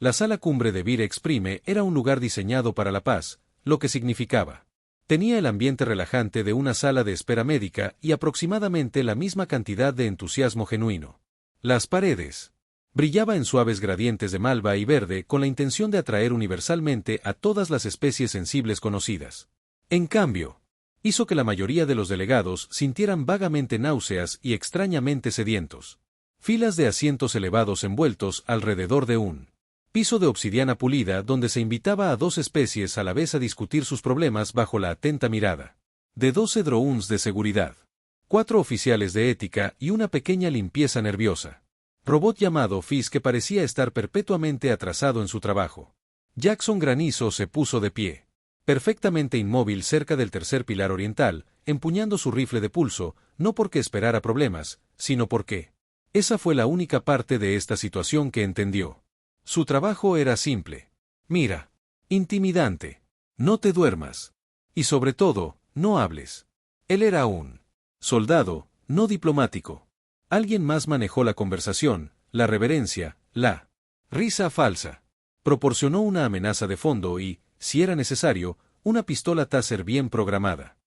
La sala cumbre de Vir Exprime era un lugar diseñado para la paz, lo que significaba. Tenía el ambiente relajante de una sala de espera médica y aproximadamente la misma cantidad de entusiasmo genuino. Las paredes. Brillaba en suaves gradientes de malva y verde con la intención de atraer universalmente a todas las especies sensibles conocidas. En cambio, hizo que la mayoría de los delegados sintieran vagamente náuseas y extrañamente sedientos. Filas de asientos elevados envueltos alrededor de un piso de obsidiana pulida donde se invitaba a dos especies a la vez a discutir sus problemas bajo la atenta mirada de 12 drones de seguridad, 4 oficiales de ética y una pequeña limpieza nerviosa. Robot llamado Fizz que parecía estar perpetuamente atrasado en su trabajo. Jackson Granizo se puso de pie, perfectamente inmóvil cerca del tercer pilar oriental, empuñando su rifle de pulso, no porque esperara problemas, sino porque esa fue la única parte de esta situación que entendió. Su trabajo era simple. Mira. Intimidante. No te duermas. Y sobre todo, no hables. Él era un soldado, no diplomático. Alguien más manejó la conversación, la reverencia, la risa falsa. Proporcionó una amenaza de fondo y, si era necesario, una pistola Taser bien programada.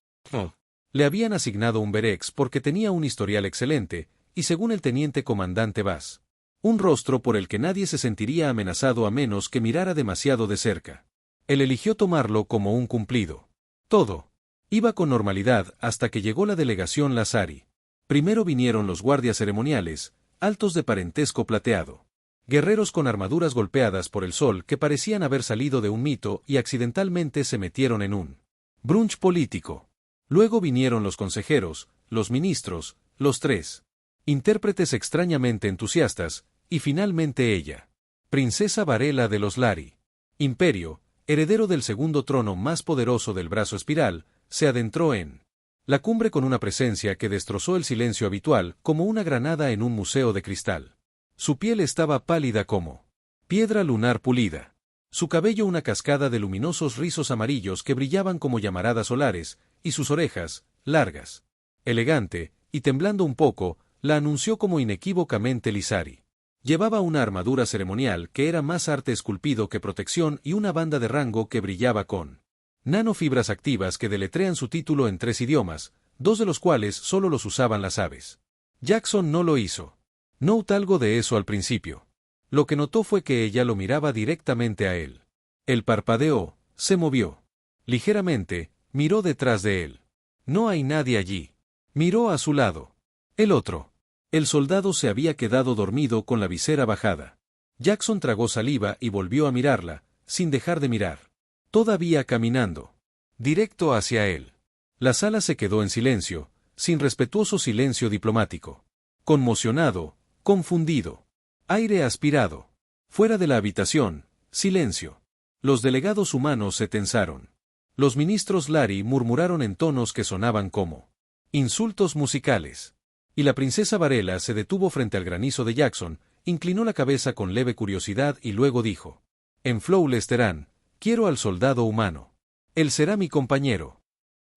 Le habían asignado un Berex porque tenía un historial excelente, y según el teniente comandante Bass, un rostro por el que nadie se sentiría amenazado a menos que mirara demasiado de cerca. Él eligió tomarlo como un cumplido. Todo iba con normalidad hasta que llegó la delegación Lazari. Primero vinieron los guardias ceremoniales, altos de parentesco plateado. Guerreros con armaduras golpeadas por el sol que parecían haber salido de un mito y accidentalmente se metieron en un brunch político. Luego vinieron los consejeros, los ministros, los 3 intérpretes extrañamente entusiastas, y finalmente ella. Princesa Varela de los Lari. Imperio, heredero del segundo trono más poderoso del brazo espiral, se adentró en la cumbre con una presencia que destrozó el silencio habitual como una granada en un museo de cristal. Su piel estaba pálida como piedra lunar pulida. Su cabello una cascada de luminosos rizos amarillos que brillaban como llamaradas solares, y sus orejas, largas, elegante, y temblando un poco, la anunció como inequívocamente Lizari. Llevaba una armadura ceremonial que era más arte esculpido que protección y una banda de rango que brillaba con nanofibras activas que deletrean su título en 3 idiomas, 2 de los cuales solo los usaban las aves. Jackson no lo hizo. Notó algo de eso al principio. Lo que notó fue que ella lo miraba directamente a él. Él parpadeó, se movió. Ligeramente, miró detrás de él. No hay nadie allí. Miró a su lado. El otro. El soldado se había quedado dormido con la visera bajada. Jackson tragó saliva y volvió a mirarla, sin dejar de mirar. Todavía caminando. Directo hacia él. La sala se quedó en silencio, sin respetuoso silencio diplomático. Conmocionado, confundido. Aire aspirado. Fuera de la habitación, silencio. Los delegados humanos se tensaron. Los ministros Lari murmuraron en tonos que sonaban como insultos musicales. Y la princesa Varela se detuvo frente al granizo de Jackson, inclinó la cabeza con leve curiosidad y luego dijo: En Flawless Terán, quiero al soldado humano. Él será mi compañero.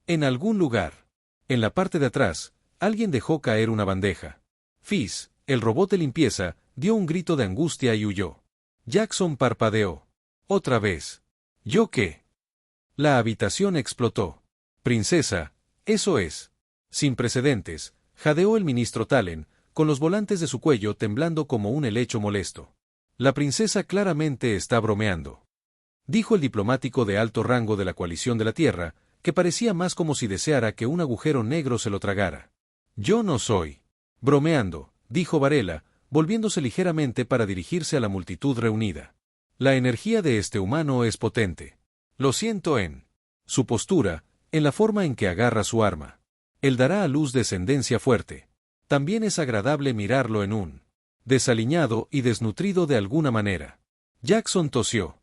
En algún lugar. En la parte de atrás, alguien dejó caer una bandeja. Fizz, el robot de limpieza, dio un grito de angustia y huyó. Jackson parpadeó. Otra vez. ¿Yo qué? La habitación explotó. Princesa, eso es. Sin precedentes, jadeó el ministro Talen, con los volantes de su cuello temblando como un helecho molesto. La princesa claramente está bromeando. Dijo el diplomático de alto rango de la coalición de la Tierra, que parecía más como si deseara que un agujero negro se lo tragara. Yo no soy bromeando, dijo Varela, volviéndose ligeramente para dirigirse a la multitud reunida. La energía de este humano es potente. Lo siento en su postura, en la forma en que agarra su arma. Él dará a luz descendencia fuerte. También es agradable mirarlo en un desaliñado y desnutrido de alguna manera. Jackson tosió.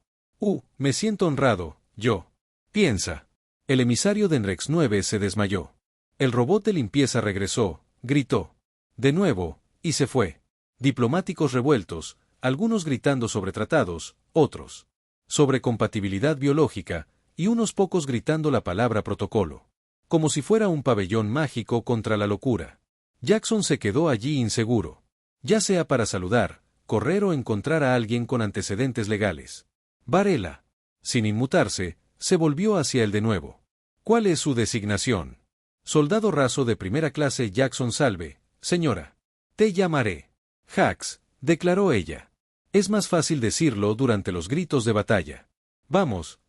Me siento honrado, yo. Piensa. El emisario de Enrex 9 se desmayó. El robot de limpieza regresó, gritó. De nuevo, y se fue. Diplomáticos revueltos, algunos gritando sobre tratados, otros sobre compatibilidad biológica, y unos pocos gritando la palabra protocolo. Como si fuera un pabellón mágico contra la locura. Jackson se quedó allí inseguro. Ya sea para saludar, correr o encontrar a alguien con antecedentes legales. Varela, sin inmutarse, se volvió hacia él de nuevo. ¿Cuál es su designación? Soldado raso de primera clase Jackson Salve, señora. Te llamaré Jax, declaró ella. Es más fácil decirlo durante los gritos de batalla. Vamos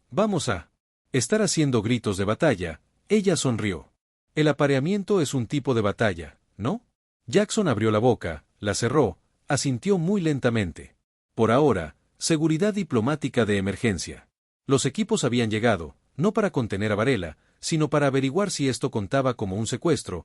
a estar haciendo gritos de batalla. Ella sonrió. El apareamiento es un tipo de batalla, ¿no? Jackson abrió la boca, la cerró, asintió muy lentamente. Por ahora, seguridad diplomática de emergencia. Los equipos habían llegado, no para contener a Varela, sino para averiguar si esto contaba como un secuestro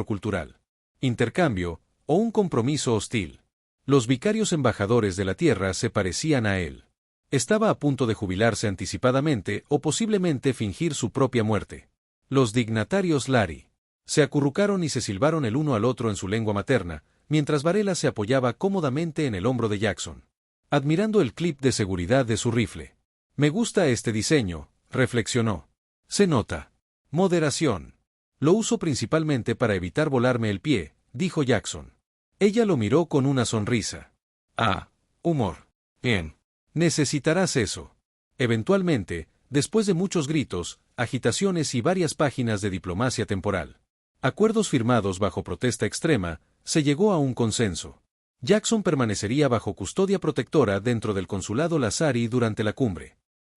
cultural, intercambio, o un compromiso hostil. Los vicarios embajadores de la Tierra se parecían a él. Estaba a punto de jubilarse anticipadamente o posiblemente fingir su propia muerte. Los dignatarios Lari se acurrucaron y se silbaron el uno al otro en su lengua materna, mientras Varela se apoyaba cómodamente en el hombro de Jackson, admirando el clip de seguridad de su rifle. Me gusta este diseño, reflexionó. Se nota. Moderación. Lo uso principalmente para evitar volarme el pie, dijo Jackson. Ella lo miró con una sonrisa. Ah, humor. Bien. Necesitarás eso. Eventualmente, después de muchos gritos, agitaciones y varias páginas de diplomacia temporal, acuerdos firmados bajo protesta extrema, se llegó a un consenso. Jackson permanecería bajo custodia protectora dentro del consulado Lazari durante la cumbre.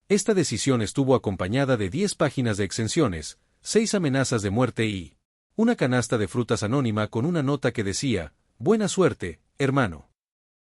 Esta decisión estuvo acompañada de 10 páginas de exenciones, 6 amenazas de muerte y una canasta de frutas anónima con una nota que decía, «Buena suerte, hermano».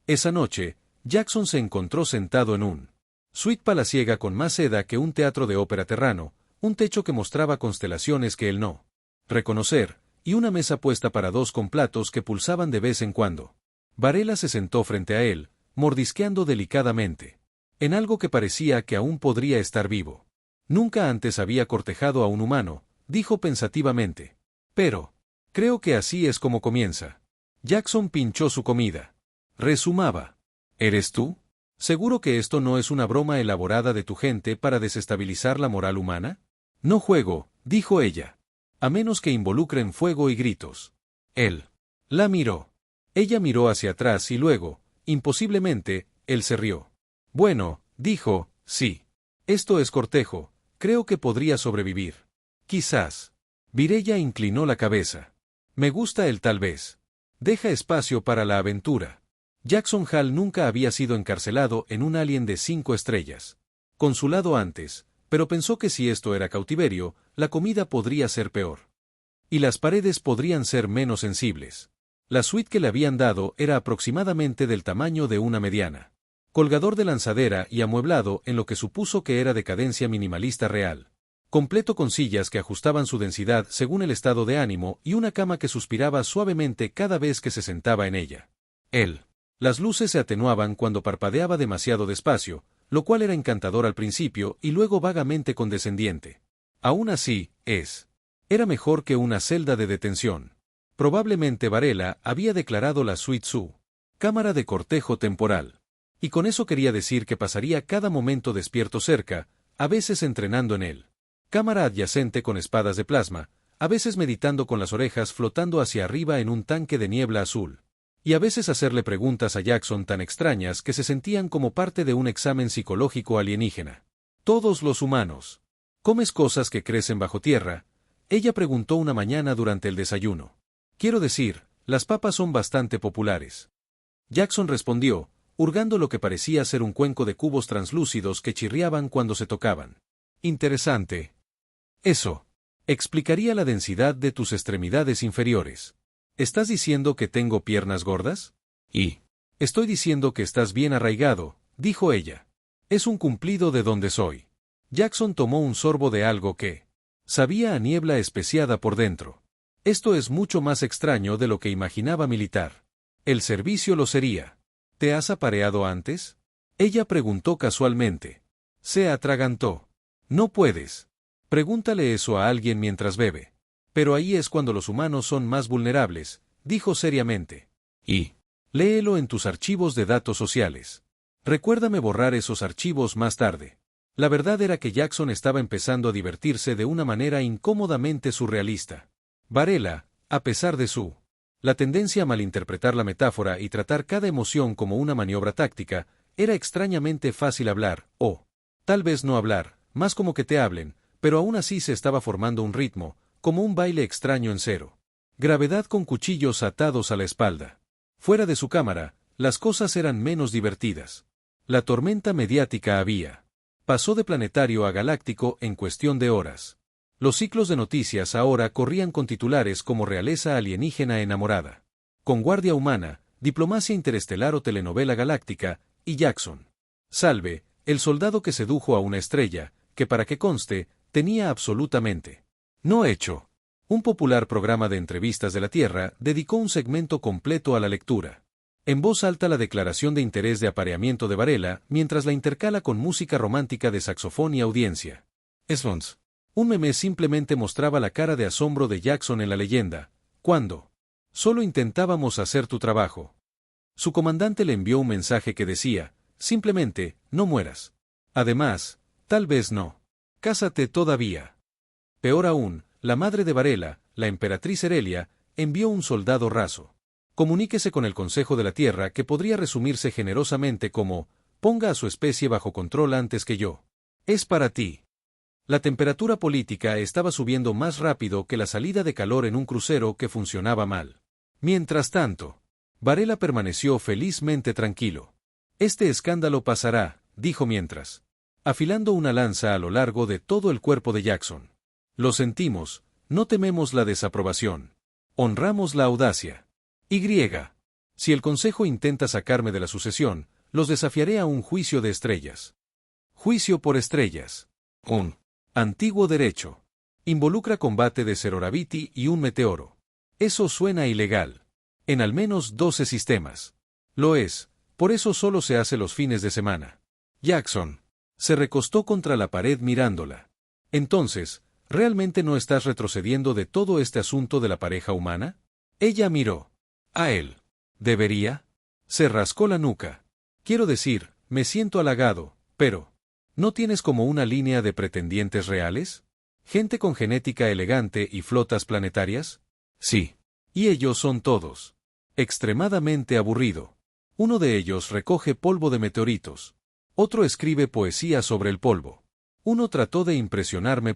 Esa noche, Jackson se encontró sentado en un suite palaciega con más seda que un teatro de ópera terrano, un techo que mostraba constelaciones que él no reconocer, y una mesa puesta para dos con platos que pulsaban de vez en cuando. Varela se sentó frente a él, mordisqueando delicadamente, en algo que parecía que aún podría estar vivo. Nunca antes había cortejado a un humano, dijo pensativamente. Pero, creo que así es como comienza. Jackson pinchó su comida. Resumaba. ¿Eres tú? ¿Seguro que esto no es una broma elaborada de tu gente para desestabilizar la moral humana? No juego, dijo ella. A menos que involucren fuego y gritos. Él la miró. Ella miró hacia atrás y luego, imposiblemente, él se rió. Bueno, dijo, sí. Esto es cortejo, creo que podría sobrevivir. Quizás. Virella inclinó la cabeza. Me gusta el tal vez. Deja espacio para la aventura. Jackson Hall nunca había sido encarcelado en un Alien de 5 estrellas. Consulado antes, pero pensó que si esto era cautiverio, la comida podría ser peor. Y las paredes podrían ser menos sensibles. La suite que le habían dado era aproximadamente del tamaño de una mediana. Colgador de lanzadera y amueblado en lo que supuso que era decadencia minimalista real. Completo con sillas que ajustaban su densidad según el estado de ánimo y una cama que suspiraba suavemente cada vez que se sentaba en ella. Las luces se atenuaban cuando parpadeaba demasiado despacio, lo cual era encantador al principio y luego vagamente condescendiente. Aún así, era mejor que una celda de detención. Probablemente Varela había declarado la suite su cámara de cortejo temporal. Y con eso quería decir que pasaría cada momento despierto cerca, a veces entrenando en él. Cámara adyacente con espadas de plasma, a veces meditando con las orejas flotando hacia arriba en un tanque de niebla azul. Y a veces hacerle preguntas a Jackson tan extrañas que se sentían como parte de un examen psicológico alienígena. Todos los humanos. ¿Comes cosas que crecen bajo tierra? Ella preguntó una mañana durante el desayuno. Quiero decir, las papas son bastante populares. Jackson respondió, hurgando lo que parecía ser un cuenco de cubos translúcidos que chirriaban cuando se tocaban. Interesante. Eso explicaría la densidad de tus extremidades inferiores. ¿Estás diciendo que tengo piernas gordas? Y estoy diciendo que estás bien arraigado, dijo ella. Es un cumplido de donde soy. Jackson tomó un sorbo de algo que sabía a niebla especiada por dentro. Esto es mucho más extraño de lo que imaginaba militar. El servicio lo sería. ¿Te has apareado antes? Ella preguntó casualmente. Se atragantó. No puedes. Pregúntale eso a alguien mientras bebe. Pero ahí es cuando los humanos son más vulnerables, dijo seriamente. Y léelo en tus archivos de datos sociales. Recuérdame borrar esos archivos más tarde. La verdad era que Jackson estaba empezando a divertirse de una manera incómodamente surrealista. Varela, a pesar de su La tendencia a malinterpretar la metáfora y tratar cada emoción como una maniobra táctica, era extrañamente fácil hablar, o, tal vez no hablar, más como que te hablen, pero aún así se estaba formando un ritmo, como un baile extraño en cero. Gravedad con cuchillos atados a la espalda. Fuera de su cámara, las cosas eran menos divertidas. La tormenta mediática pasó de planetario a galáctico en cuestión de horas. Los ciclos de noticias ahora corrían con titulares como realeza alienígena enamorada, con guardia humana, diplomacia interestelar o telenovela galáctica, y Jackson. Salve, el soldado que sedujo a una estrella, que para que conste, tenía absolutamente no hecho. Un popular programa de entrevistas de la Tierra dedicó un segmento completo a la lectura. En voz alta la declaración de interés de apareamiento de Varela, mientras la intercala con música romántica de saxofón y audiencia. Swans. Un meme simplemente mostraba la cara de asombro de Jackson en la leyenda, cuando solo intentábamos hacer tu trabajo. Su comandante le envió un mensaje que decía, simplemente, no mueras. Además, tal vez no. Cásate todavía. Peor aún, la madre de Varela, la emperatriz Erelia, envió un soldado raso. Comuníquese con el Consejo de la Tierra, que podría resumirse generosamente como, ponga a su especie bajo control antes que yo. Es para ti. La temperatura política estaba subiendo más rápido que la salida de calor en un crucero que funcionaba mal. Mientras tanto, Varela permaneció felizmente tranquilo. Este escándalo pasará, dijo mientras, afilando una lanza a lo largo de todo el cuerpo de Jackson. Lo sentimos, no tememos la desaprobación. Honramos la audacia. Si el Consejo intenta sacarme de la sucesión, los desafiaré a un juicio de estrellas. Juicio por estrellas. Un antiguo derecho. Involucra combate de Seroraviti y un meteoro. Eso suena ilegal. En al menos 12 sistemas. Lo es, por eso solo se hace los fines de semana. Jackson se recostó contra la pared mirándola. Entonces, ¿realmente no estás retrocediendo de todo este asunto de la pareja humana? Ella miró a él. ¿Debería? Se rascó la nuca. Quiero decir, me siento halagado, pero ¿no tienes como una línea de pretendientes reales? ¿Gente con genética elegante y flotas planetarias? Sí. Y ellos son todos extremadamente aburrido. Uno de ellos recoge polvo de meteoritos. Otro escribe poesía sobre el polvo. Uno trató de impresionarme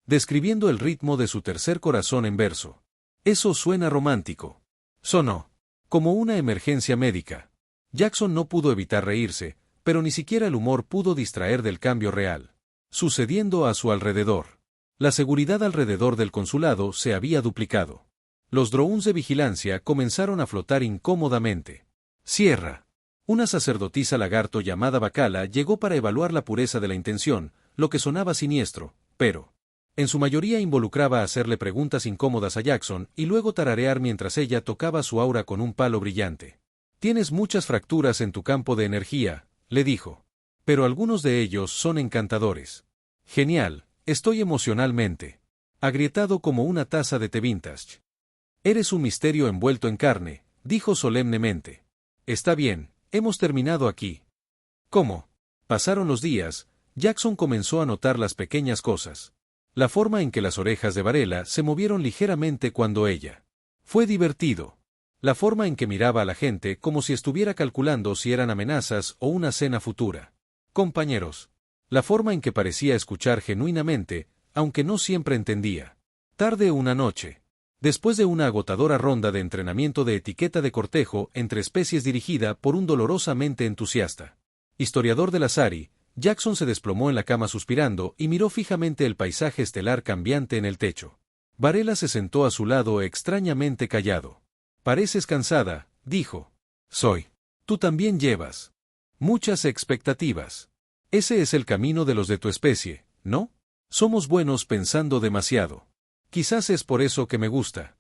describiendo el ritmo de su tercer corazón en verso. Eso suena romántico. Sonó como una emergencia médica. Jackson no pudo evitar reírse, pero ni siquiera el humor pudo distraer del cambio real sucediendo a su alrededor. La seguridad alrededor del consulado se había duplicado. Los drones de vigilancia comenzaron a flotar incómodamente. Sierra. Una sacerdotisa lagarto llamada Bacala llegó para evaluar la pureza de la intención, lo que sonaba siniestro, pero en su mayoría involucraba hacerle preguntas incómodas a Jackson y luego tararear mientras ella tocaba su aura con un palo brillante. Tienes muchas fracturas en tu campo de energía, le dijo. Pero algunos de ellos son encantadores. Genial, estoy emocionalmente agrietado como una taza de té vintage. Eres un misterio envuelto en carne, dijo solemnemente. Está bien, hemos terminado aquí. ¿Cómo? Pasaron los días, Jackson comenzó a notar las pequeñas cosas. La forma en que las orejas de Varela se movieron ligeramente cuando ella. Fue divertido. La forma en que miraba a la gente como si estuviera calculando si eran amenazas o una cena futura. Compañeros. La forma en que parecía escuchar genuinamente, aunque no siempre entendía. Tarde una noche. Después de una agotadora ronda de entrenamiento de etiqueta de cortejo entre especies dirigida por un dolorosamente entusiasta historiador del Azari, Jackson se desplomó en la cama suspirando y miró fijamente el paisaje estelar cambiante en el techo. Varela se sentó a su lado extrañamente callado. Pareces cansada, dijo. Soy. Tú también llevas muchas expectativas. Ese es el camino de los de tu especie, ¿no? Somos buenos pensando demasiado. Quizás es por eso que me gusta.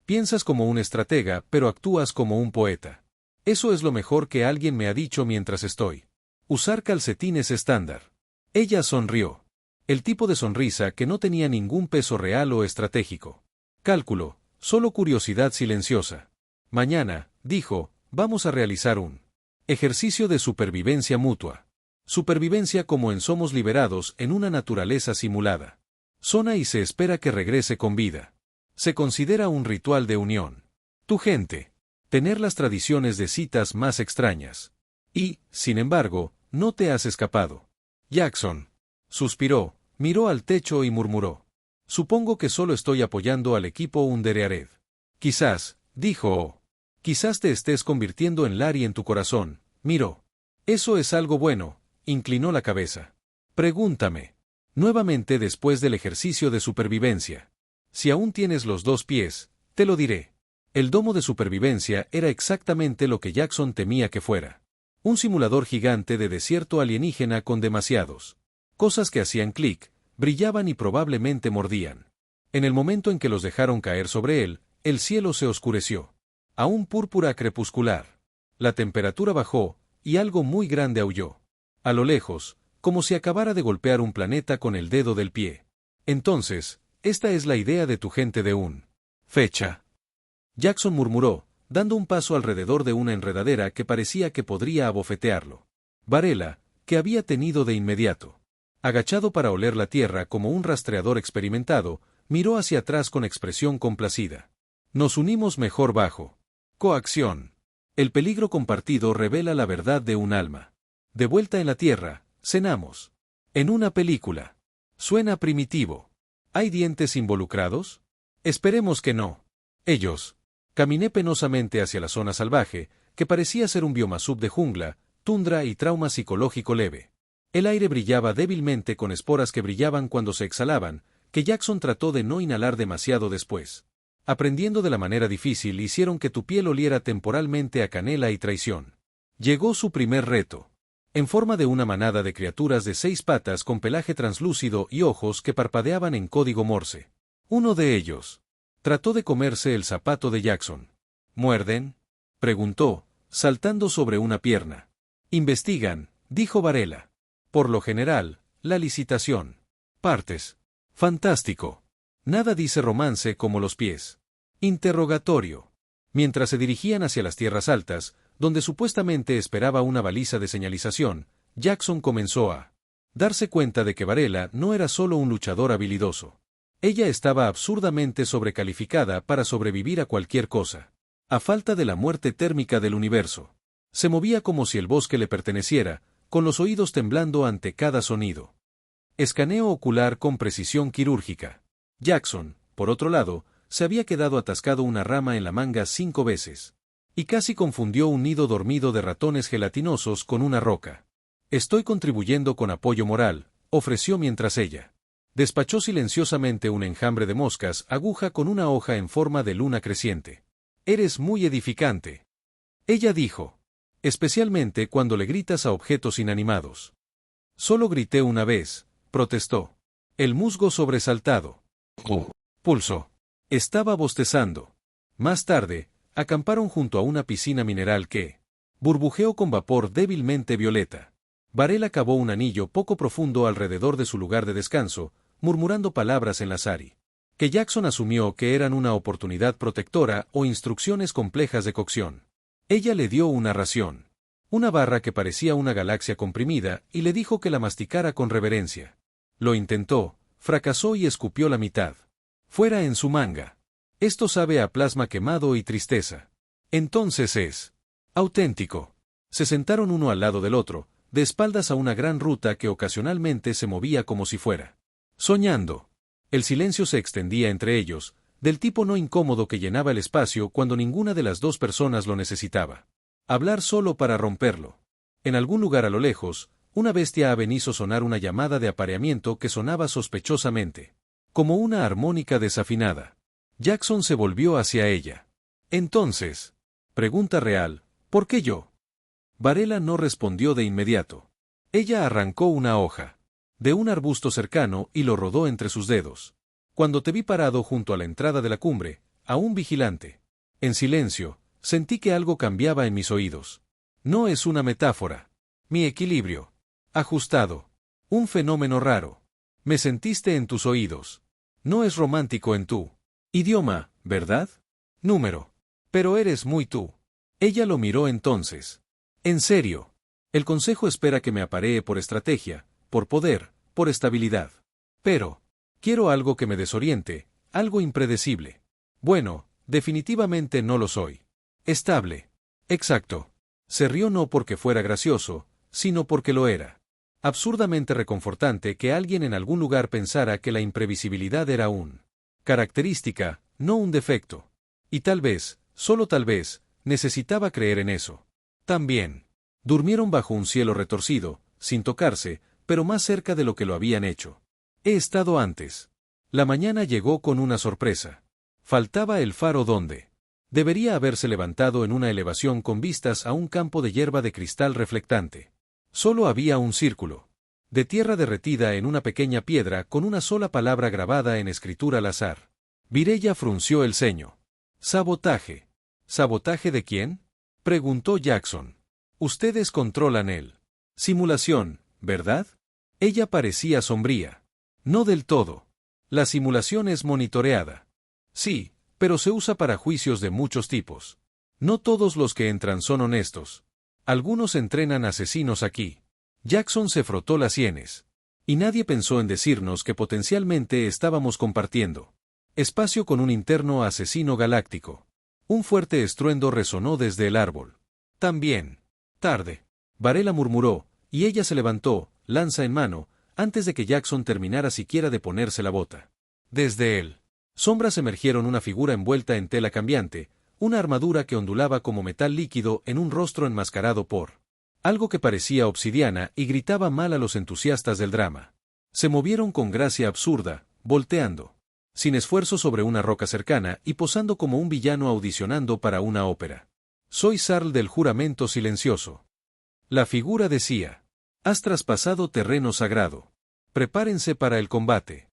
Piensas como un estratega, pero actúas como un poeta. Eso es lo mejor que alguien me ha dicho mientras estoy. Usar calcetines estándar. Ella sonrió. El tipo de sonrisa que no tenía ningún peso real o estratégico. Cálculo, solo curiosidad silenciosa. Mañana, dijo, vamos a realizar un ejercicio de supervivencia mutua. Supervivencia como en Somos Liberados en una naturaleza simulada. Zona y se espera que regrese con vida. Se considera un ritual de unión. Tu gente. Tener las tradiciones de citas más extrañas. Y, sin embargo, no te has escapado. Jackson. Suspiró, miró al techo y murmuró. Supongo que solo estoy apoyando al equipo Undereared. Quizás, dijo. Quizás te estés convirtiendo en Larry en tu corazón. Miró. Eso es algo bueno, inclinó la cabeza. Pregúntame. Nuevamente después del ejercicio de supervivencia. Si aún tienes los 2 pies, te lo diré. El domo de supervivencia era exactamente lo que Jackson temía que fuera. Un simulador gigante de desierto alienígena con demasiados cosas que hacían clic, brillaban y probablemente mordían. En el momento en que los dejaron caer sobre él, el cielo se oscureció. A un púrpura crepuscular. La temperatura bajó, y algo muy grande aulló. A lo lejos, como si acabara de golpear un planeta con el dedo del pie. Entonces, esta es la idea de tu gente de un fecha. Jackson murmuró, dando un paso alrededor de una enredadera que parecía que podría abofetearlo. Varela, que había tenido de inmediato. Agachado para oler la tierra como un rastreador experimentado, miró hacia atrás con expresión complacida. Nos unimos mejor bajo coacción. El peligro compartido revela la verdad de un alma. De vuelta en la tierra, cenamos. En una película. Suena primitivo. ¿Hay dientes involucrados? Esperemos que no. Ellos. Caminé penosamente hacia la zona salvaje, que parecía ser un bioma sub de jungla, tundra y trauma psicológico leve. El aire brillaba débilmente con esporas que brillaban cuando se exhalaban, que Jackson trató de no inhalar demasiado después. Aprendiendo de la manera difícil hicieron que tu piel oliera temporalmente a canela y traición. Llegó su primer reto. En forma de una manada de criaturas de 6 patas con pelaje translúcido y ojos que parpadeaban en código Morse. Uno de ellos trató de comerse el zapato de Jackson. ¿Muerden?, preguntó, saltando sobre una pierna. Investigan, dijo Varela. Por lo general, la licitación. Partes. Fantástico. Nada dice romance como los pies. Interrogatorio. Mientras se dirigían hacia las tierras altas, donde supuestamente esperaba una baliza de señalización, Jackson comenzó a darse cuenta de que Varela no era solo un luchador habilidoso. Ella estaba absurdamente sobrecalificada para sobrevivir a cualquier cosa. A falta de la muerte térmica del universo. Se movía como si el bosque le perteneciera, con los oídos temblando ante cada sonido. Escaneo ocular con precisión quirúrgica. Jackson, por otro lado, se había quedado atascado una rama en la manga 5 veces. Y casi confundió un nido dormido de ratones gelatinosos con una roca. Estoy contribuyendo con apoyo moral, ofreció mientras ella despachó silenciosamente un enjambre de moscas aguja con una hoja en forma de luna creciente. Eres muy edificante. Ella dijo. Especialmente cuando le gritas a objetos inanimados. Solo grité una vez, protestó. El musgo sobresaltado. Pulso. Estaba bostezando. Más tarde, acamparon junto a una piscina mineral que burbujeó con vapor débilmente violeta. Varela cavó un anillo poco profundo alrededor de su lugar de descanso, murmurando palabras en la sari, que Jackson asumió que eran una oportunidad protectora o instrucciones complejas de cocción. Ella le dio una ración. Una barra que parecía una galaxia comprimida, y le dijo que la masticara con reverencia. Lo intentó, fracasó y escupió la mitad. Fuera en su manga. Esto sabe a plasma quemado y tristeza. Entonces es auténtico. Se sentaron uno al lado del otro, de espaldas a una gran ruta que ocasionalmente se movía como si fuera soñando. El silencio se extendía entre ellos, del tipo no incómodo que llenaba el espacio cuando ninguna de las 2 personas lo necesitaba. Hablar solo para romperlo. En algún lugar a lo lejos, una bestia ave hizo sonar una llamada de apareamiento que sonaba sospechosamente, como una armónica desafinada. Jackson se volvió hacia ella. Entonces, pregunta real, ¿por qué yo? Varela no respondió de inmediato. Ella arrancó una hoja de un arbusto cercano y lo rodó entre sus dedos. Cuando te vi parado junto a la entrada de la cumbre, aún vigilante, en silencio, sentí que algo cambiaba en mis oídos. No es una metáfora. Mi equilibrio. Ajustado. Un fenómeno raro. Me sentiste en tus oídos. No es romántico en tu idioma, ¿verdad? Número. Pero eres muy tú. Ella lo miró entonces. En serio. El consejo espera que me aparee por estrategia, por poder, por estabilidad. Pero quiero algo que me desoriente, algo impredecible. Bueno, Definitivamente no lo soy. Estable. Exacto. Se rió no porque fuera gracioso, sino porque lo era. Absurdamente reconfortante que alguien en algún lugar pensara que la imprevisibilidad era un característica, no un defecto. Y tal vez, solo tal vez, necesitaba creer en eso. También. Durmieron bajo un cielo retorcido, sin tocarse, pero más cerca de lo que lo habían hecho. He estado antes. La mañana llegó con una sorpresa. Faltaba el faro donde debería haberse levantado en una elevación con vistas a un campo de hierba de cristal reflectante. Solo había un círculo de tierra derretida en una pequeña piedra con una sola palabra grabada en escritura al azar. Mireya frunció el ceño. Sabotaje. ¿Sabotaje de quién? Preguntó Jackson. Ustedes controlan el simulación, ¿verdad? Ella parecía sombría. No del todo. La simulación es monitoreada. Sí, pero se usa para juicios de muchos tipos. No todos los que entran son honestos. Algunos entrenan asesinos aquí. Jackson se frotó las sienes. Y nadie pensó en decirnos que potencialmente estábamos compartiendo espacio con un interno asesino galáctico. Un fuerte estruendo resonó desde el árbol. También. Tarde. Varela murmuró, y ella se levantó, lanza en mano, antes de que Jackson terminara siquiera de ponerse la bota. Desde él. Sombras emergieron una figura envuelta en tela cambiante, una armadura que ondulaba como metal líquido en un rostro enmascarado por algo que parecía obsidiana y gritaba mal a los entusiastas del drama. Se movieron con gracia absurda, volteando sin esfuerzo sobre una roca cercana y posando como un villano audicionando para una ópera. Soy Sarl del juramento silencioso. La figura decía: has traspasado terreno sagrado. Prepárense para el combate.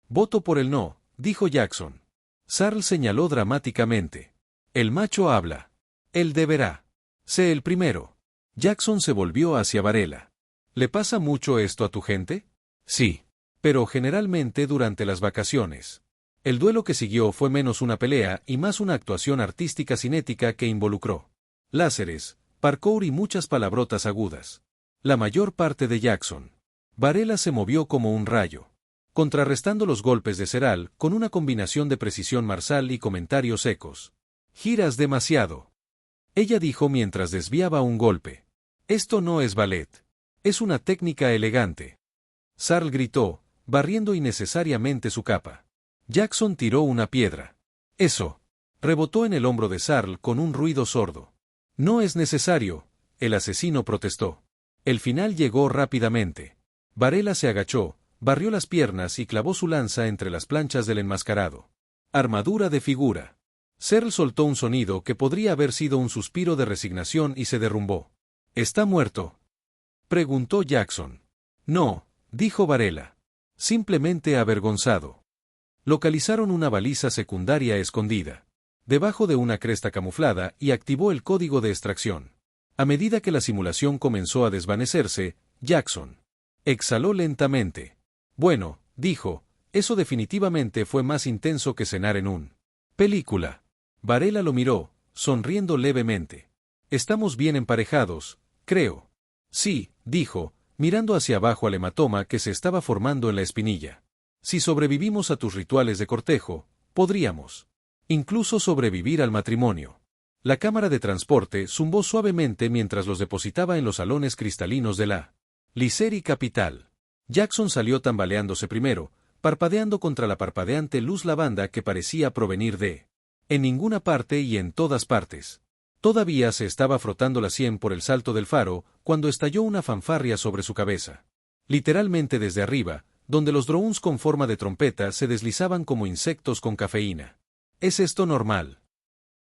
Voto por el no, dijo Jackson. Sarl señaló dramáticamente. El macho habla. Él deberá. Sé el primero. Jackson se volvió hacia Varela. ¿Le pasa mucho esto a tu gente? Sí. Pero generalmente durante las vacaciones. El duelo que siguió fue menos una pelea y más una actuación artística cinética que involucró láseres, parkour y muchas palabrotas agudas. La mayor parte de Jackson. Varela se movió como un rayo, contrarrestando los golpes de Seral con una combinación de precisión marcial y comentarios secos. Giras demasiado. Ella dijo mientras desviaba un golpe. Esto no es ballet. Es una técnica elegante. Sarl gritó, barriendo innecesariamente su capa. Jackson tiró una piedra. Eso. Rebotó en el hombro de Sarl con un ruido sordo. No es necesario, el asesino protestó. El final llegó rápidamente. Varela se agachó, barrió las piernas y clavó su lanza entre las planchas del enmascarado. Armadura de figura. Sarl soltó un sonido que podría haber sido un suspiro de resignación y se derrumbó. ¿Está muerto?, preguntó Jackson. No, dijo Varela. Simplemente avergonzado. Localizaron una baliza secundaria escondida debajo de una cresta camuflada y activó el código de extracción. A medida que la simulación comenzó a desvanecerse, Jackson exhaló lentamente. Bueno, dijo, eso definitivamente fue más intenso que cenar en un película. Varela lo miró, sonriendo levemente. Estamos bien emparejados, creo. Sí, dijo, mirando hacia abajo al hematoma que se estaba formando en la espinilla. Si sobrevivimos a tus rituales de cortejo, podríamos incluso sobrevivir al matrimonio. La cámara de transporte zumbó suavemente mientras los depositaba en los salones cristalinos de la Lyceri Capital. Jackson salió tambaleándose primero, parpadeando contra la parpadeante luz lavanda que parecía provenir de en ninguna parte y en todas partes. Todavía se estaba frotando la sien por el salto del faro, cuando estalló una fanfarria sobre su cabeza. Literalmente desde arriba, donde los drones con forma de trompeta se deslizaban como insectos con cafeína. ¿Es esto normal?,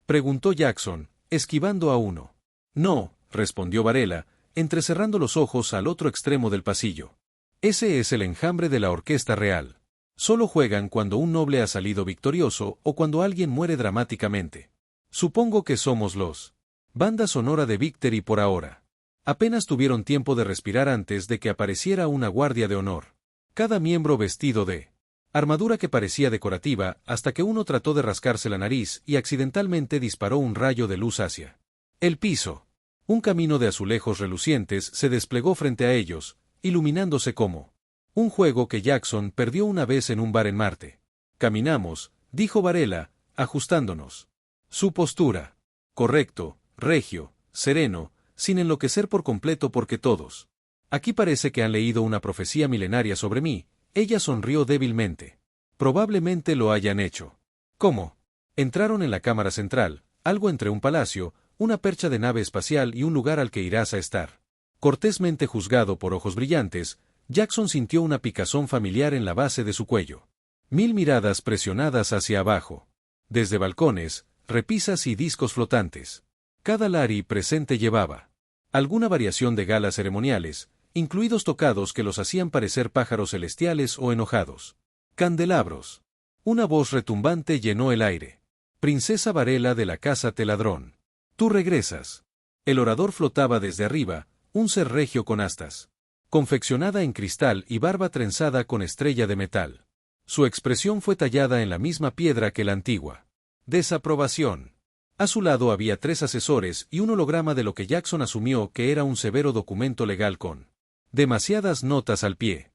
preguntó Jackson, esquivando a uno. No, respondió Varela, entrecerrando los ojos al otro extremo del pasillo. Ese es el enjambre de la orquesta real. Solo juegan cuando un noble ha salido victorioso o cuando alguien muere dramáticamente. Supongo que somos los banda sonora de Victory por ahora. Apenas tuvieron tiempo de respirar antes de que apareciera una guardia de honor. Cada miembro vestido de armadura que parecía decorativa hasta que uno trató de rascarse la nariz y accidentalmente disparó un rayo de luz hacia el piso. Un camino de azulejos relucientes se desplegó frente a ellos, iluminándose como un juego que Jackson perdió una vez en un bar en Marte. Caminamos, dijo Varela, ajustándonos. Su postura. Correcto, regio, sereno, sin enloquecer por completo porque todos. Aquí parece que han leído una profecía milenaria sobre mí. Ella sonrió débilmente. Probablemente lo hayan hecho. ¿Cómo? Entraron en la cámara central, algo entre un palacio, una percha de nave espacial y un lugar al que irás a estar. Cortésmente juzgado por ojos brillantes, Jackson sintió una picazón familiar en la base de su cuello. 1000 miradas presionadas hacia abajo. Desde balcones, repisas y discos flotantes. Cada Lari presente llevaba alguna variación de galas ceremoniales, incluidos tocados que los hacían parecer pájaros celestiales o enojados. Candelabros. Una voz retumbante llenó el aire. Princesa Varela de la Casa Teladrón. Tú regresas. El orador flotaba desde arriba, un ser regio con astas. Confeccionada en cristal y barba trenzada con estrella de metal. Su expresión fue tallada en la misma piedra que la antigua. Desaprobación. A su lado había 3 asesores y un holograma de lo que Jackson asumió que era un severo documento legal con demasiadas notas al pie.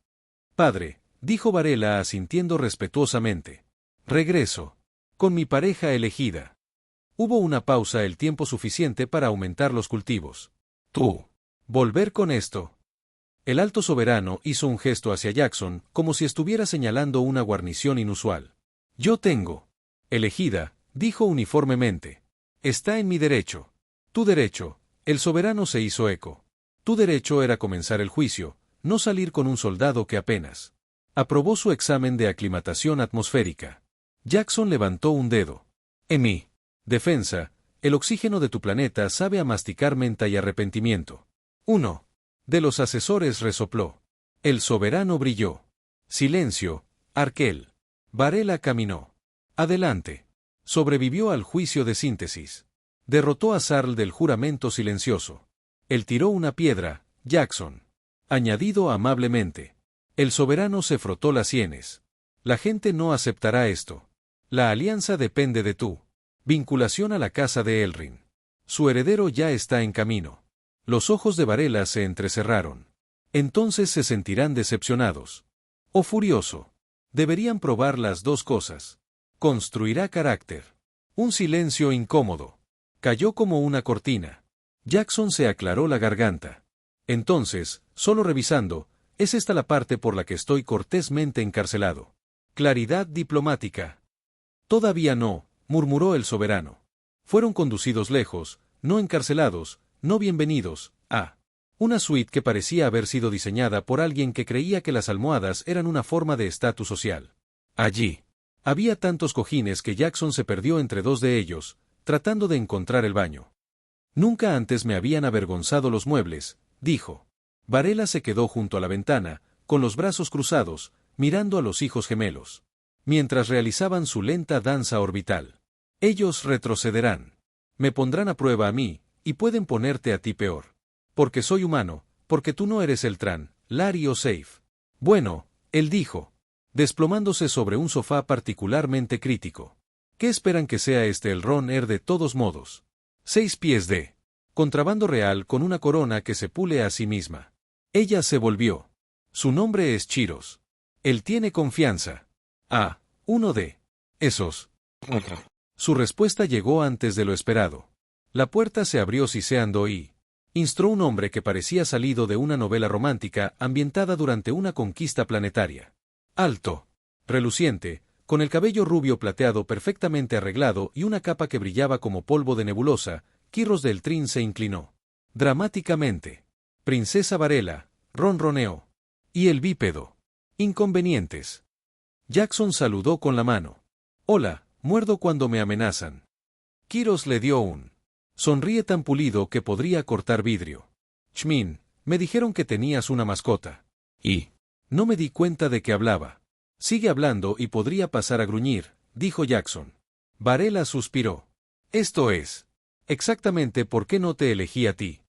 Padre, dijo Varela asintiendo respetuosamente. Regreso. Con mi pareja elegida. Hubo una pausa el tiempo suficiente para aumentar los cultivos. Tú. ¿Volver con esto? El alto soberano hizo un gesto hacia Jackson, como si estuviera señalando una guarnición inusual. Yo tengo. Elegida, dijo uniformemente. Está en mi derecho. Tu derecho. El soberano se hizo eco. Tu derecho era comenzar el juicio, no salir con un soldado que apenas aprobó su examen de aclimatación atmosférica. Jackson levantó un dedo. En mi defensa, el oxígeno de tu planeta sabe a masticar menta y arrepentimiento. Uno de los asesores resopló. El soberano brilló. Silencio, Arkel. Varela caminó. Adelante. Sobrevivió al juicio de síntesis. Derrotó a Sarl del juramento silencioso. Él tiró una piedra, Jackson. Añadido amablemente. El soberano se frotó las sienes. La gente no aceptará esto. La alianza depende de tú. Vinculación a la casa de Elrin. Su heredero ya está en camino. Los ojos de Varela se entrecerraron. Entonces se sentirán decepcionados. O furioso. Deberían probar las dos cosas. Construirá carácter. Un silencio incómodo. Cayó como una cortina. Jackson se aclaró la garganta. Entonces, solo revisando, ¿es esta la parte por la que estoy cortésmente encarcelado? Claridad diplomática. Todavía no, murmuró el soberano. Fueron conducidos lejos, no encarcelados, no bienvenidos, a una suite que parecía haber sido diseñada por alguien que creía que las almohadas eran una forma de estatus social. Allí había tantos cojines que Jackson se perdió entre 2 de ellos, tratando de encontrar el baño. Nunca antes me habían avergonzado los muebles, dijo. Varela se quedó junto a la ventana, con los brazos cruzados, mirando a los hijos gemelos. Mientras realizaban su lenta danza orbital. Ellos retrocederán. Me pondrán a prueba a mí, y pueden ponerte a ti peor. Porque soy humano, porque tú no eres el Tran, Lari o Safe. Bueno, él dijo, desplomándose sobre un sofá particularmente crítico. ¿Qué esperan que sea el Ron de todos modos? 6 pies de contrabando real con una corona que se pule a sí misma. Ella se volvió. Su nombre es Chiros. Él tiene confianza. Ah, uno de esos. Su respuesta llegó antes de lo esperado. La puerta se abrió siseando y instró un hombre que parecía salido de una novela romántica ambientada durante una conquista planetaria. Alto, reluciente, con el cabello rubio plateado perfectamente arreglado y una capa que brillaba como polvo de nebulosa, Quirros del Trin se inclinó. Dramáticamente. Princesa Varela, ronroneó. Y el bípedo. Inconvenientes. Jackson saludó con la mano. Hola, muerdo cuando me amenazan. Quirros le dio un sonríe tan pulido que podría cortar vidrio. Chmin, me dijeron que tenías una mascota. Y no me di cuenta de que hablaba. Sigue hablando y podría pasar a gruñir, dijo Jackson. Varela suspiró. Esto es exactamente por qué no te elegí a ti.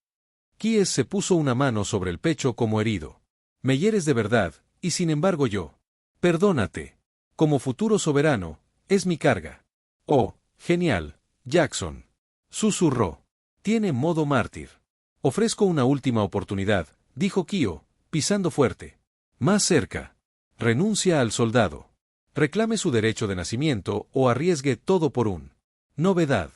Kies se puso una mano sobre el pecho como herido. Me hieres de verdad, y sin embargo yo. Perdónate. Como futuro soberano, es mi carga. Oh, genial, Jackson. Susurró. Tiene modo mártir. Ofrezco una última oportunidad, dijo Kio, pisando fuerte. Más cerca. Renuncia al soldado. Reclame su derecho de nacimiento o arriesgue todo por un Novedad.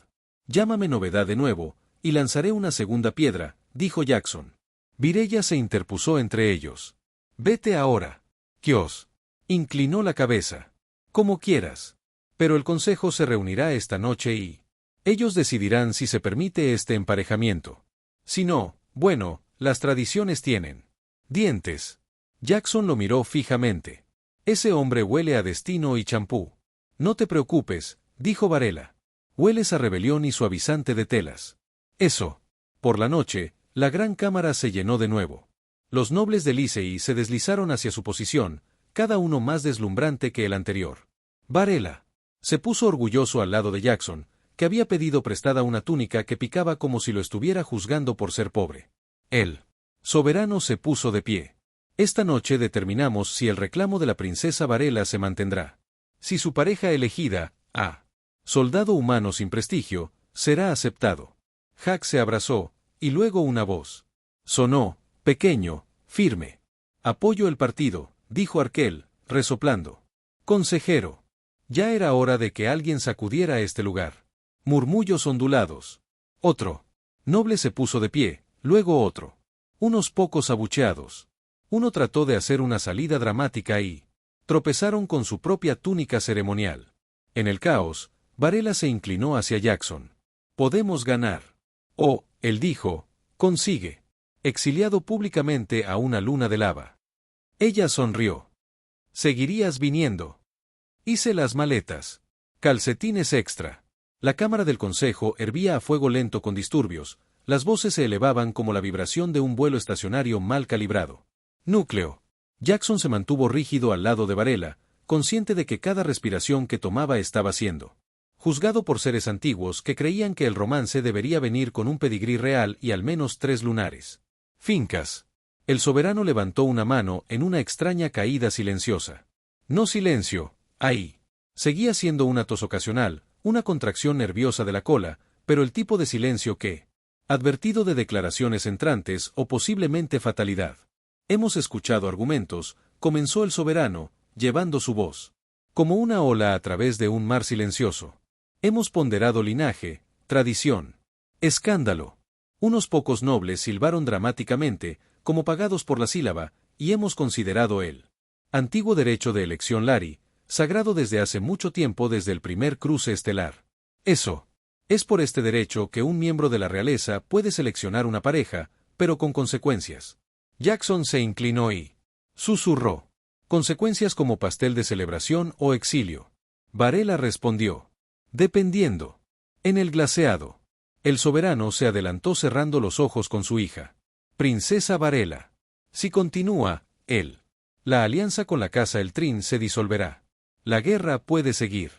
Llámame novedad de nuevo, y lanzaré una segunda piedra, dijo Jackson. Virella se interpuso entre ellos. Vete ahora. Kios. Inclinó la cabeza. Como quieras. Pero el consejo se reunirá esta noche y ellos decidirán si se permite este emparejamiento. Si no, bueno, las tradiciones tienen dientes. Jackson lo miró fijamente. Ese hombre huele a destino y champú. No te preocupes, dijo Varela. Hueles a rebelión y suavizante de telas. Eso. Por la noche, la gran cámara se llenó de nuevo. Los nobles de Licey se deslizaron hacia su posición, cada uno más deslumbrante que el anterior. Varela se puso orgulloso al lado de Jackson, que había pedido prestada una túnica que picaba como si lo estuviera juzgando por ser pobre. El soberano se puso de pie. Esta noche determinamos si el reclamo de la princesa Varela se mantendrá. Si su pareja elegida, soldado humano sin prestigio, será aceptado. Jack se abrazó, y luego una voz sonó, pequeño, firme. Apoyo el partido, dijo Arkel, resoplando. Consejero. Ya era hora de que alguien sacudiera este lugar. Murmullos ondulados. Otro noble se puso de pie, luego otro. Unos pocos abucheados. Uno trató de hacer una salida dramática y tropezaron con su propia túnica ceremonial. En el caos, Varela se inclinó hacia Jackson. Podemos ganar. Oh, él dijo, consigue. Exiliado públicamente a una luna de lava. Ella sonrió. Seguirías viniendo. Hice las maletas. Calcetines extra. La cámara del consejo hervía a fuego lento con disturbios, las voces se elevaban como la vibración de un vuelo estacionario mal calibrado. Núcleo. Jackson se mantuvo rígido al lado de Varela, consciente de que cada respiración que tomaba estaba siendo juzgado por seres antiguos que creían que el romance debería venir con un pedigrí real y al menos 3 lunares. Fincas. El soberano levantó una mano en una extraña caída silenciosa. No silencio, ahí. Seguía siendo una tos ocasional, una contracción nerviosa de la cola, pero el tipo de silencio que advertido de declaraciones entrantes o posiblemente fatalidad. Hemos escuchado argumentos, comenzó el soberano, llevando su voz como una ola a través de un mar silencioso. Hemos ponderado linaje, tradición, escándalo. Unos pocos nobles silbaron dramáticamente, como pagados por la sílaba, y hemos considerado el antiguo derecho de elección Lari, sagrado desde hace mucho tiempo desde el primer cruce estelar. Eso. Es por este derecho que un miembro de la realeza puede seleccionar una pareja, pero con consecuencias. Jackson se inclinó y susurró. Consecuencias como pastel de celebración o exilio. Varela respondió. Dependiendo. En el glaseado. El soberano se adelantó cerrando los ojos con su hija. Princesa Varela. Si continúa, la alianza con la casa Eltrin se disolverá. La guerra puede seguir.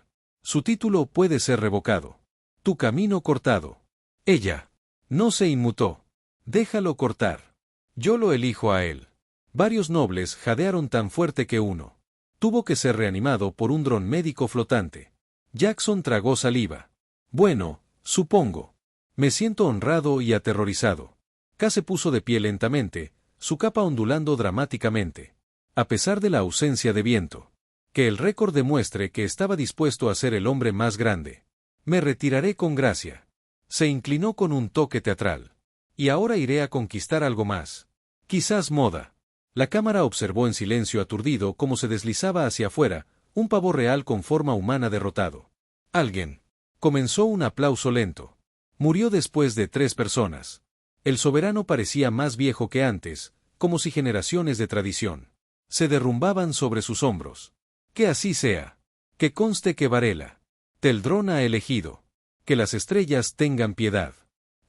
Su título puede ser revocado. Tu camino cortado. Ella no se inmutó. Déjalo cortar. Yo lo elijo a él. Varios nobles jadearon tan fuerte que uno tuvo que ser reanimado por un dron médico flotante. Jackson tragó saliva. Bueno, supongo. Me siento honrado y aterrorizado. K se puso de pie lentamente, su capa ondulando dramáticamente. A pesar de la ausencia de viento. Que el récord demuestre que estaba dispuesto a ser el hombre más grande. Me retiraré con gracia. Se inclinó con un toque teatral. Y ahora iré a conquistar algo más. Quizás moda. La cámara observó en silencio aturdido cómo se deslizaba hacia afuera, un pavo real con forma humana derrotado. Alguien. Comenzó un aplauso lento. Murió después de 3 personas. El soberano parecía más viejo que antes, como si generaciones de tradición se derrumbaban sobre sus hombros. Que así sea. Que conste que Varela Teldrón ha elegido. Que las estrellas tengan piedad.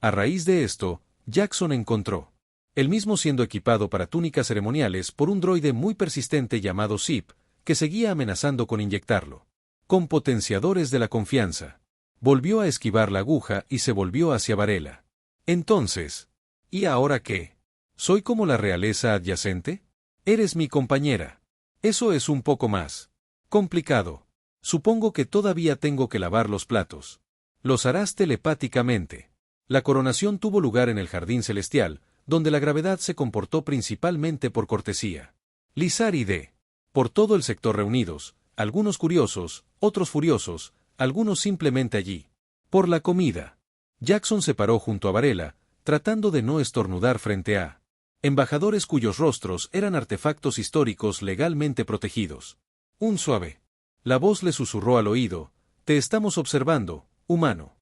A raíz de esto, Jackson encontró él mismo siendo equipado para túnicas ceremoniales por un droide muy persistente llamado Zip, que seguía amenazando con inyectarlo. Con potenciadores de la confianza. Volvió a esquivar la aguja y se volvió hacia Varela. Entonces, ¿y ahora qué? ¿Soy como la realeza adyacente? Eres mi compañera. Eso es un poco más complicado. Supongo que todavía tengo que lavar los platos. Los harás telepáticamente. La coronación tuvo lugar en el jardín celestial, donde la gravedad se comportó principalmente por cortesía. Lizar y D. Por todo el sector reunidos, algunos curiosos, otros furiosos, algunos simplemente allí. Por la comida. Jackson se paró junto a Varela, tratando de no estornudar frente a embajadores cuyos rostros eran artefactos históricos legalmente protegidos. Un suave. La voz le susurró al oído: te estamos observando, humano.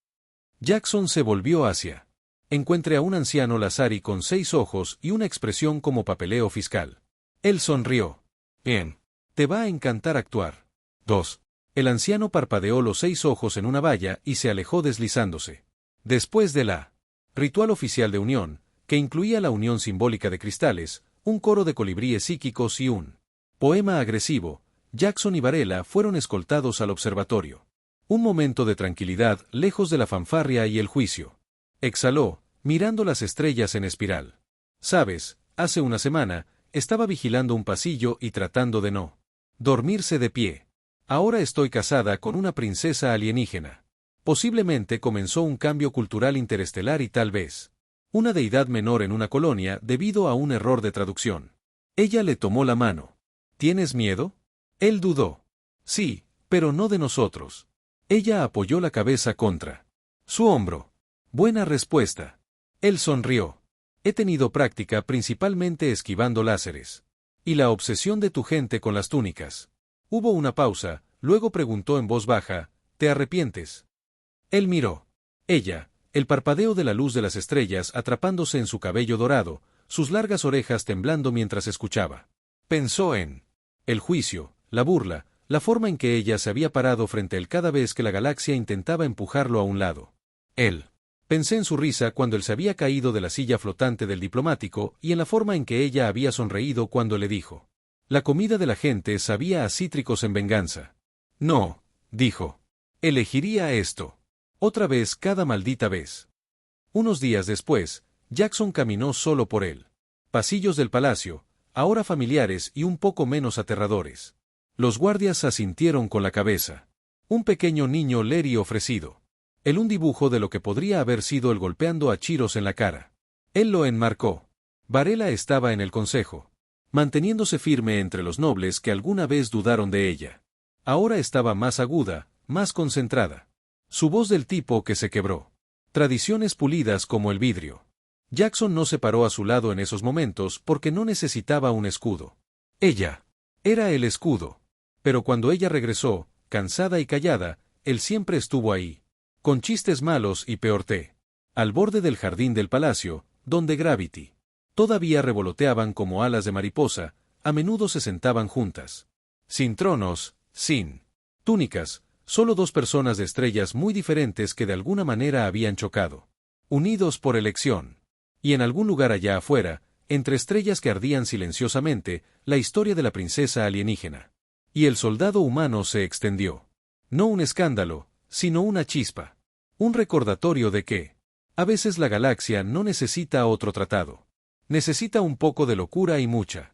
Jackson se volvió hacia. Encuentre a un anciano Lazari con 6 ojos y una expresión como papeleo fiscal. Él sonrió. Bien. Te va a encantar actuar. 2. El anciano parpadeó los 6 ojos en una valla y se alejó deslizándose. Después de la ritual oficial de unión, que incluía la unión simbólica de cristales, un coro de colibríes psíquicos y un poema agresivo, Jackson y Varela fueron escoltados al observatorio. Un momento de tranquilidad lejos de la fanfarria y el juicio. Exhaló, mirando las estrellas en espiral. Sabes, hace una semana, estaba vigilando un pasillo y tratando de no dormirse de pie. Ahora estoy casada con una princesa alienígena. Posiblemente comenzó un cambio cultural interestelar y tal vez una deidad menor en una colonia debido a un error de traducción. Ella le tomó la mano. ¿Tienes miedo? Él dudó. Sí, pero no de nosotros. Ella apoyó la cabeza contra su hombro. Buena respuesta. Él sonrió. He tenido práctica principalmente esquivando láseres. Y la obsesión de tu gente con las túnicas. Hubo una pausa, luego preguntó en voz baja: ¿te arrepientes? Él miró. Ella, el parpadeo de la luz de las estrellas atrapándose en su cabello dorado, sus largas orejas temblando mientras escuchaba. Pensó en el juicio, la burla, la forma en que ella se había parado frente a él cada vez que la galaxia intentaba empujarlo a un lado. Él. Pensé en su risa cuando él se había caído de la silla flotante del diplomático y en la forma en que ella había sonreído cuando le dijo. La comida de la gente sabía a cítricos en venganza. No, dijo. Elegiría esto. Otra vez cada maldita vez. Unos días después, Jackson caminó solo por él. Pasillos del palacio, ahora familiares y un poco menos aterradores. Los guardias asintieron con la cabeza. Un pequeño niño Lery ofrecido. Él un dibujo de lo que podría haber sido él golpeando a Chiros en la cara. Él lo enmarcó. Varela estaba en el consejo, manteniéndose firme entre los nobles que alguna vez dudaron de ella. Ahora estaba más aguda, más concentrada. Su voz del tipo que se quebró. Tradiciones pulidas como el vidrio. Jackson no se paró a su lado en esos momentos porque no necesitaba un escudo. Ella era el escudo. Pero cuando ella regresó, cansada y callada, él siempre estuvo ahí. Con chistes malos y peor al borde del jardín del palacio, donde Gravity todavía revoloteaban como alas de mariposa, a menudo se sentaban juntas. Sin tronos, sin túnicas, solo 2 personas de estrellas muy diferentes que de alguna manera habían chocado. Unidos por elección. Y en algún lugar allá afuera, entre estrellas que ardían silenciosamente, la historia de la princesa alienígena. Y el soldado humano se extendió. No un escándalo, sino una chispa. Un recordatorio de que, a veces la galaxia no necesita otro tratado. Necesita un poco de locura y mucha